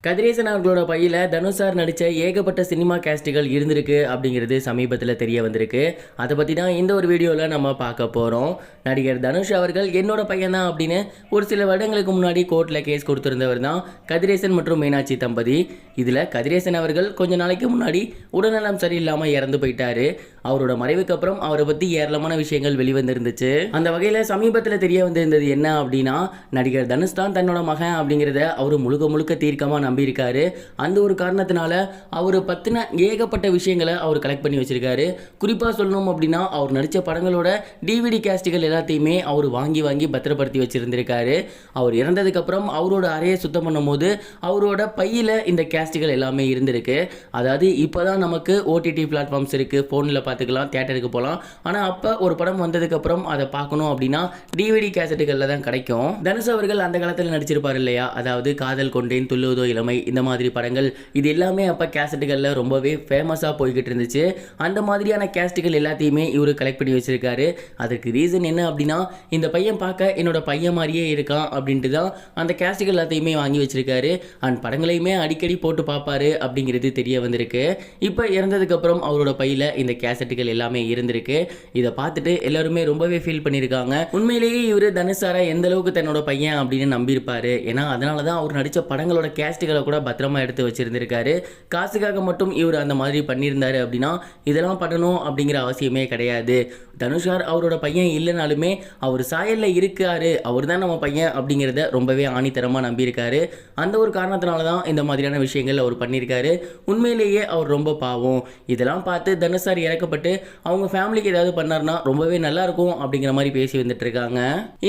கதிரேசன் அவர்களோட பையில தனுஷ் சார் நடித்த ஏகப்பட்ட சினிமா கேஸ்டுகள் இருந்திருக்கு அப்படிங்கிறது சமீபத்தில் தெரிய வந்திருக்கு. அதை பற்றி தான் இந்த ஒரு வீடியோவில் நம்ம பார்க்க போகிறோம். நடிகர் தனுஷ் அவர்கள் என்னோட பையன் தான் அப்படின்னு ஒரு சில வருடங்களுக்கு முன்னாடி கோர்ட்டில் கேஸ் கொடுத்துருந்தவர் தான் கதிரேசன் மற்றும் மீனாட்சி தம்பதி. இதில் கதிரேசன் அவர்கள் கொஞ்ச நாளைக்கு முன்னாடி உடல்நலம் சரியில்லாமல் இறந்து போயிட்டாரு. அவரோட மறைவுக்கு அப்புறம் அவரை பற்றி ஏராளமான விஷயங்கள் வெளிவந்திருந்துச்சு. அந்த வகையில் சமீபத்தில் தெரிய வந்திருந்தது என்ன அப்படின்னா, நடிகர் தனுஷ் தான் தன்னோட மகன் அப்படிங்கிறத அவர் முழுக்க தீர்க்கமாக நம்பியிருக்காரு. அந்த ஒரு காரணத்தினால அவர் பற்றின ஏகப்பட்ட விஷயங்களை அவர் கலெக்ட் பண்ணி வச்சிருக்காரு. குறிப்பாக சொல்லணும் அப்படின்னா, அவர் நடித்த படங்களோட டிவிடி கேஸ்டுகள் எல்லாத்தையுமே அவர் வாங்கி பத்திரப்படுத்தி வச்சிருந்திருக்காரு. அவர் இறந்ததுக்கப்புறம் அவரோட அறையை சுத்தம் பண்ணும் போது அவரோட பையில் இந்த கேஸ்டுகள் எல்லாமே இருந்திருக்கு. அதாவது இப்போ தான் நமக்கு ஓடிடி பிளாட்ஃபார்ம்ஸ் இருக்குது, ஃபோனில் பார்த்துக்கலாம், தியேட்டருக்கு போகலாம். ஆனால் அப்போ ஒரு படம் வந்ததுக்கப்புறம் அதை பார்க்கணும் அப்படின்னா டிவிடி கேசட்டுகளில் தான் கிடைக்கும். தனுஷ் அவர்கள் அந்த காலத்தில் நடிச்சிருப்பார் இல்லையா, அதாவது காதல் கொண்டேன், துள்ளுவதோ இளமை, இந்த மாதிரி படங்கள் இது எல்லாமே அப்போ கேசட்டுகளில் ரொம்பவே ஃபேமஸாக போய்கிட்டு இருந்துச்சு. அந்த மாதிரியான கேஸ்ட்டுகள் எல்லாத்தையுமே இவர் கலெக்ட் பண்ணி வச்சிருக்காரு. அதுக்கு ரீசன் என்ன அப்படின்னா, இந்த பையன் பார்க்க என்னோட பையன் மாதிரியே இருக்கான் அப்படின்ட்டு தான் அந்த கேஸ்ட்டுகள் எல்லாத்தையுமே வாங்கி வச்சிருக்காரு. அண்ட் படங்களையுமே அடிக்கடி போட்டு பார்ப்பாரு அப்படிங்கிறது தெரிய வந்திருக்கு. இப்போ இறந்ததுக்கப்புறம் அவரோட பையில் இந்த கேசட்டுகள் எல்லாமே இருந்திருக்கு. இதை பார்த்துட்டு எல்லாருமே ரொம்பவே ஃபீல் பண்ணியிருக்காங்க. உண்மையிலேயே இவர் தனுஷாரை எந்த அளவுக்கு தன்னோட பையன் அப்படின்னு நம்பியிருப்பாரு. ஏன்னா அதனால தான் அவர் நடித்த படங்களோட கேஸ்ட்டுகளை கூட பத்திரமா எடுத்து வச்சிருந்திருக்காரு. காசுக்காக மட்டும் இவர் அந்த மாதிரி பண்ணியிருந்தாரு அப்படின்னா இதெல்லாம் பண்ணணும் அப்படிங்கிற அவசியமே கிடையாது. தனுஷார் அவரோட பையன் இல்லைனாலுமே அவர் சாயலில் இருக்காரு, அவர் தான் நம்ம பையன் அப்படிங்கிறத ரொம்பவே ஆணித்தரமாக நம்பியிருக்காரு. அந்த ஒரு காரணத்தினால தான் இந்த மாதிரியான விஷயங்கள் அவர் பண்ணியிருக்காரு. உண்மையிலேயே அவர் ரொம்ப பாவம். இதெல்லாம் பார்த்து தனுஷார் இறக்கப்பட்டு அவங்க ஃபேமிலிக்கு ஏதாவது பண்ணார்னா ரொம்பவே நல்லா இருக்கும் அப்படிங்கிற மாதிரி பேசி வந்துட்டு இருக்காங்க.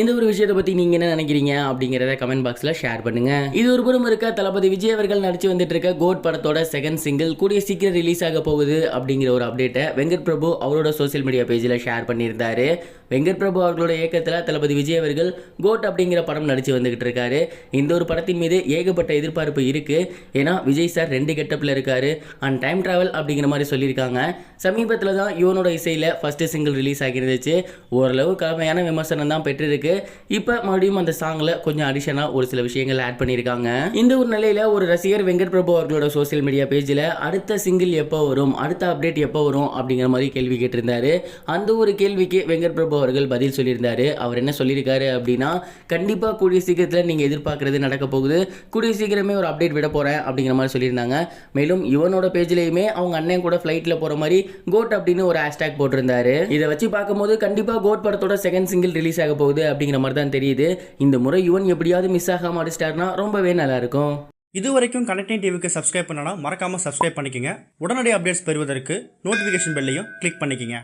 இந்த ஒரு விஷயத்தை பற்றி நீங்கள் என்ன நினைக்கிறீங்க அப்படிங்கிறத கமெண்ட் பாக்ஸில் ஷேர் பண்ணுங்க. இது ஒரு புறம் இருக்க, தளபதி விஜய் அவர்கள் நடிச்சு வந்துட்டு இருக்க கோட் படத்தோட செகண்ட் சிங்கிள் கூடிய சீக்கிரம் ரிலீஸ் ஆக போகுது அப்படிங்கிற ஒரு அப்டேட்டை வெங்கட் பிரபு அவரோட சோசியல் மீடியா பேஜில் ஷேர் பண்ணியிருந்தாரு. வெங்கட் பிரபு அவர்களோட இயக்கத்தில் தளபதி விஜய் அவர்கள் கோட் அப்படிங்கிற படம் நடிச்சு வந்துகிட்டு இருக்காரு. இந்த ஒரு படத்தின் மீது ஏகப்பட்ட எதிர்பார்ப்பு இருக்கு. ஏன்னா விஜய் சார் 2 கெட்டப்பில் இருக்காரு அண்ட் டைம் டிராவல் அப்படிங்கிற மாதிரி சொல்லியிருக்காங்க. சமீபத்தில் தான் யுவனோட இசையில் ஃபர்ஸ்ட் சிங்கிள் ரிலீஸ் ஆகிருந்துச்சு. ஓரளவு கடுமையான விமர்சனம் தான் பெற்றிருக்கு. இப்போ மறுபடியும் அந்த சாங்கில் கொஞ்சம் அடிஷனாக ஒரு சில விஷயங்கள் ஆட் பண்ணியிருக்காங்க. இந்த ஒரு நிலையில் ஒரு ரசிகர் வெங்கட் பிரபு அவர்களோட சோசியல் மீடியா பேஜில் அடுத்த சிங்கிள் எப்போ வரும், அடுத்த அப்டேட் எப்போ வரும் அப்படிங்கிற மாதிரி கேள்வி கேட்டிருந்தாரு. அந்த ஒரு கேள்விக்கு வெங்கட் பிரபு அவர்கள் பதில் சொல்லியிருந்தாரு. அவர் என்ன சொல்லியிருக்காரு அப்படின்னா, கண்டிப்பாக கூடிய சீக்கிரத்தில் நீங்கள் எதிர்பார்க்கறது நடக்க போகுது, கூடிய சீக்கிரமே ஒரு அப்டேட் விட போகிறேன் அப்படிங்கிற மாதிரி சொல்லியிருந்தாங்க. மேலும் யுவனோட பேஜ்லேயுமே அவங்க அண்ணன் கூட ஃப்ளைட்டில் போகிற மாதிரி கோட் அப்படின்னு ஒரு ஹேஷ்டேக் போட்டிருந்தாரு. இதை வச்சு பார்க்கும்போது கண்டிப்பாக கோட் படத்தோட செகண்ட் சிங்கிள் ரிலீஸ் ஆக போகுது அப்படிங்கிற மாதிரி தான் தெரியுது. இந்த முறை யுவன் எப்படியாவது மிஸ் ஆகாம அடிச்சிட்டாருன்னா ரொம்பவே நல்லா இருக்கும். இது வரைக்கும் கனெக்டிங் டிவிக்கு சப்ஸ்கிரைப் பண்ணனா மறக்காம சப்ஸ்கிரைப் பண்ணிக்கங்க. உடனடி அப்டேட்ஸ் பெறுவதற்கு நோட்டிஃபிகேஷன் பெல்லையும் கிளிக் பண்ணிக்கங்க.